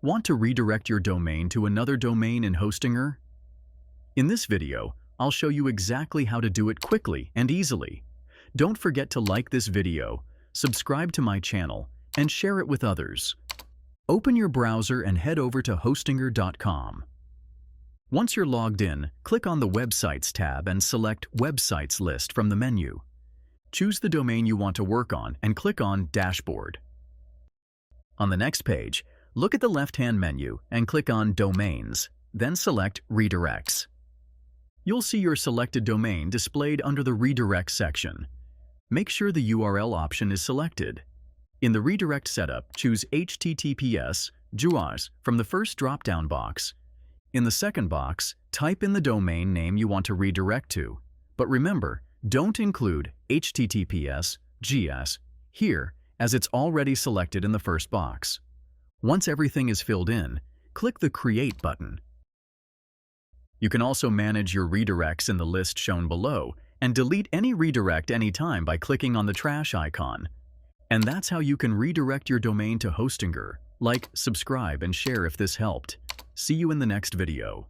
Want to redirect your domain to another domain in Hostinger? In this video, I'll show you exactly how to do it quickly and easily. Don't forget to like this video, subscribe to my channel, and share it with others. Open your browser and head over to hostinger.com. Once you're logged in, click on the Websites tab and select Websites list from the menu. Choose the domain you want to work on and click on Dashboard. On the next page, look at the left-hand menu and click on Domains, then select Redirects. You'll see your selected domain displayed under the Redirect section. Make sure the URL option is selected. In the redirect setup, choose HTTPS JUAS from the first drop-down box. In the second box, type in the domain name you want to redirect to. But remember, don't include HTTPS JS here, as it's already selected in the first box. Once everything is filled in, click the Create button. You can also manage your redirects in the list shown below and delete any redirect anytime by clicking on the trash icon. And that's how you can redirect your domain to Hostinger. Like, subscribe, and share if this helped. See you in the next video.